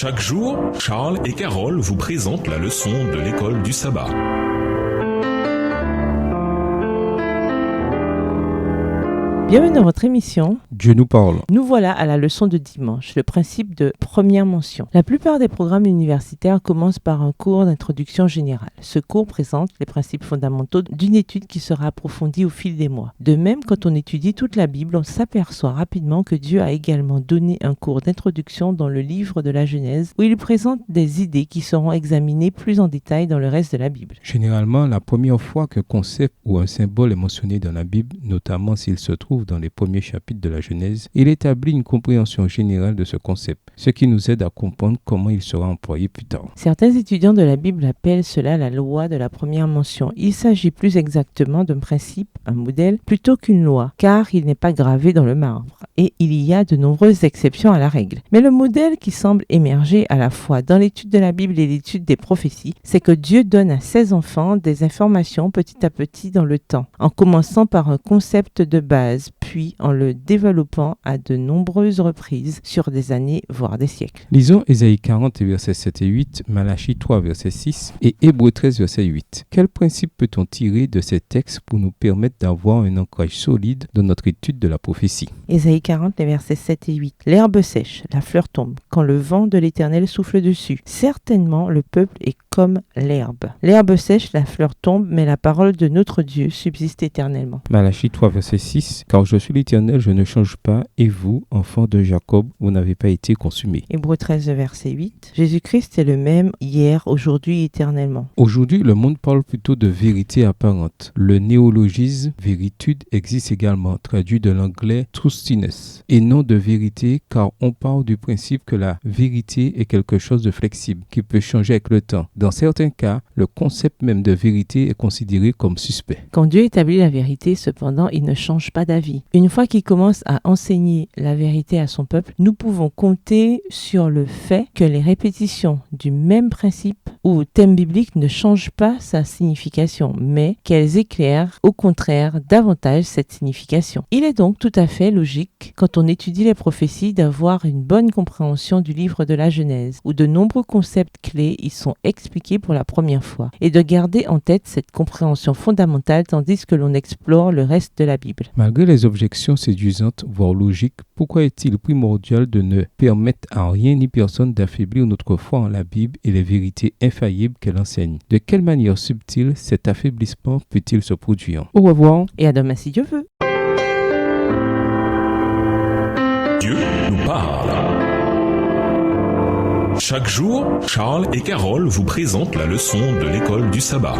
Chaque jour, Charles et Carole vous présentent la leçon de l'école du sabbat. Bienvenue dans votre émission. Dieu nous parle. Nous voilà à la leçon de dimanche, le principe de première mention. La plupart des programmes universitaires commencent par un cours d'introduction générale. Ce cours présente les principes fondamentaux d'une étude qui sera approfondie au fil des mois. De même, quand on étudie toute la Bible, on s'aperçoit rapidement que Dieu a également donné un cours d'introduction dans le livre de la Genèse, où il présente des idées qui seront examinées plus en détail dans le reste de la Bible. Généralement, la première fois qu'un concept ou un symbole est mentionné dans la Bible, notamment s'il se trouve dans les premiers chapitres de la Genèse, il établit une compréhension générale de ce concept, ce qui nous aide à comprendre comment il sera employé plus tard. Certains étudiants de la Bible appellent cela la loi de la première mention. Il s'agit plus exactement d'un principe, un modèle, plutôt qu'une loi, car il n'est pas gravé dans le marbre, et il y a de nombreuses exceptions à la règle. Mais le modèle qui semble émerger à la fois dans l'étude de la Bible et l'étude des prophéties, c'est que Dieu donne à ses enfants des informations petit à petit dans le temps, en commençant par un concept de base, puis en le développant à de nombreuses reprises sur des années, voire des siècles. Lisons Ésaïe 40, versets 7 et 8, Malachie 3, verset 6 et Hébreux 13, verset 8. Quel principe peut-on tirer de ces textes pour nous permettre d'avoir un ancrage solide dans notre étude de la prophétie? Ésaïe 40, les versets 7 et 8. L'herbe sèche, la fleur tombe, quand le vent de l'Éternel souffle dessus. Certainement, le peuple est comme l'herbe. L'herbe sèche, la fleur tombe, mais la parole de notre Dieu subsiste éternellement. Malachie 3, verset 6, car je suis l'Éternel, je ne change pas, et vous, enfants de Jacob, vous n'avez pas été consumés. Hébreux 13, verset 8. Jésus-Christ est le même hier, aujourd'hui, éternellement. Aujourd'hui, le monde parle plutôt de vérité apparente. Le néologisme véritude existe également, traduit de l'anglais trustiness, et non de vérité, car on parle du principe que la vérité est quelque chose de flexible, qui peut changer avec le temps. Dans certains cas, le concept même de vérité est considéré comme suspect. Quand Dieu établit la vérité, cependant, il ne change pas d'avis. Une fois qu'il commence à enseigner la vérité à son peuple, nous pouvons compter sur le fait que les répétitions du même principe ou thème biblique ne changent pas sa signification, mais qu'elles éclairent au contraire davantage cette signification. Il est donc tout à fait logique, quand on étudie les prophéties, d'avoir une bonne compréhension du livre de la Genèse, où de nombreux concepts clés y sont expliqués pour la première fois, et de garder en tête cette compréhension fondamentale tandis que l'on explore le reste de la Bible. Malgré les objections séduisantes, voire logiques, pourquoi est-il primordial de ne permettre à rien ni personne d'affaiblir notre foi en la Bible et les vérités infaillibles qu'elle enseigne? De quelle manière subtile cet affaiblissement peut-il se produire? Au revoir et à demain si Dieu veut. Dieu nous parle. Chaque jour, Charles et Carole vous présentent la leçon de l'école du sabbat.